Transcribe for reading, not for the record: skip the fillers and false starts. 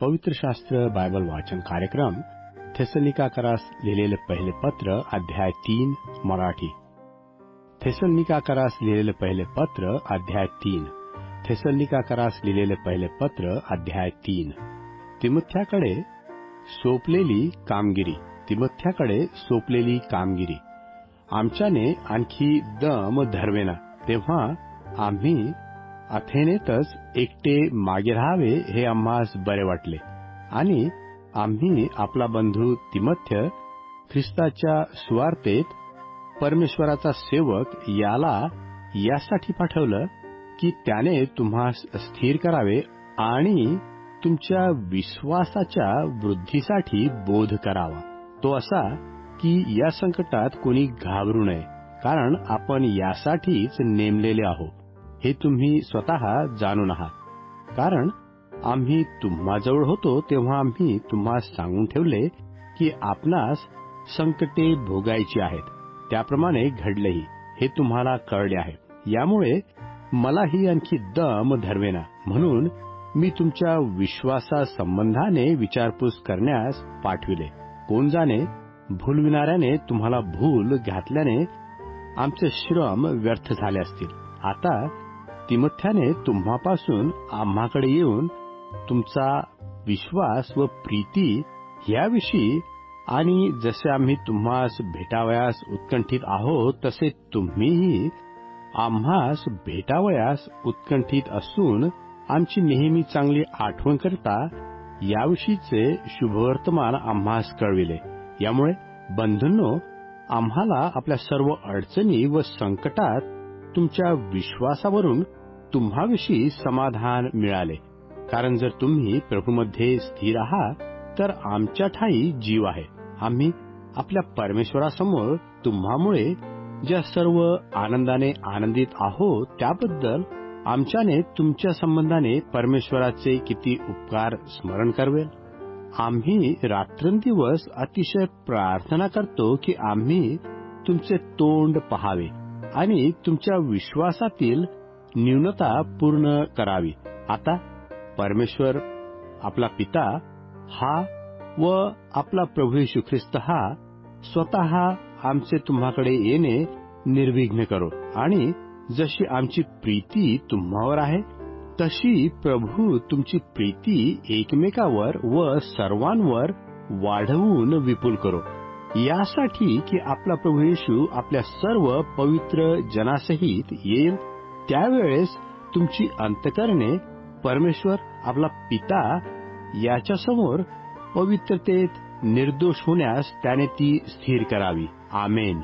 पवित्र शास्त्र बायबल वाचन कार्यक्रम थेसलोनिकाकरास लिहिलेले पहिले पत्र अध्याय 3 मराठी. थेसलोनिकाकरास लिहिलेले पहिले पत्र अध्याय 3. थेसलोनिकाकरास लिहिलेले पहिले पत्र अध्याय 3. तिमुथ्याकडे सोपलेली कामगिरी आमच्याने आणखी दम धरवेना, तेव्हा आम्ही अथेनेतच एकटे मागे राहावे हे आम्हास बरे वाटले. आणि आम्ही आपला बंधू तिमोथ्य, ख्रिस्ताच्या सुवार्तेत परमेश्वराचा सेवक याला यासाठी पाठवलं की त्याने तुम्हास स्थिर करावे आणि तुमच्या विश्वासाच्या वृद्धीसाठी बोध करावा. तो असा की या संकटात कोणी घाबरू नये, कारण आपण यासाठीच नेमलेले आहोत हे तुम्ही स्वतः जाणून आहात. कारण आम्ही तुम्हाजवळ होतो तेव्हा आम्ही तुम्हास सांगून ठेवले की आपणास संकटे भोगायची आहेत. त्याप्रमाणे घडलेही हे तुम्हाला कळले आहे. यामुळे मलाही आणखी दम धरवेना, म्हणून मी तुमच्या विश्वासासंबंधाने विचारपूस करण्यास पाठविले. कोण जाणे, भूलविणाऱ्याने तुम्हाला भूल घातल्याने आमचे श्रम व्यर्थ झाले असतील. आता तिमोथ्याने तुम्हापासून आम्हाकडे येऊन तुमचा विश्वास व प्रीती याविषयी आणि जसे आम्ही तुम्हास भेटावयास उत्कंठित आहोत तसे तुम्हीही आम्हास भेटावयास उत्कंठित असून आमची नेहमी चांगली आठवण करता याविषयीचे शुभवर्तमान आम्हास कळविले. यामुळे बंधूंनो, आम्हाला आपल्या सर्व अडचणी व संकटात तुमच्या विश्वासावरून तुम्हाविषयी समाधान मिळाले. कारण जर तुम्ही प्रभूमध्ये स्थिर आहात तर आमच्या ठायी जीव आहे. आम्ही आपल्या परमेश्वरासमोर तुम्हामुळे ज्या सर्व आनंदाने आनंदित आहोत त्याबद्दल आमच्याने तुमच्या संबंधाने परमेश्वराचे किती उपकार स्मरण करवेल. आम्ही रात्रंदिवस अतिशय प्रार्थना करतो की आम्ही तुमचे तोंड पहावे आणि तुमच्या विश्वासातील न्यूनता पूर्ण करावी. आता परमेश्वर आपला पिता हा व आपला प्रभू येशू ख्रिस्त हा स्वतः आमचे तुम्हाकडे येणे निर्विघ्न करो. आणि जशी आमची प्रीती तुम्हावर आहे तशी प्रभू तुमची प्रीती एकमेकावर व सर्वांवर वाढवून विपुल करो. यासाठी की आपला प्रभू येशू आपल्या सर्व पवित्र जनासहित येईल, त्यावेळेस तुमची अंतःकरणे परमेश्वर आपला पिता याच्यासमोर पवित्रतेत निर्दोष होण्यास त्याने ती स्थिर करावी. आमेन.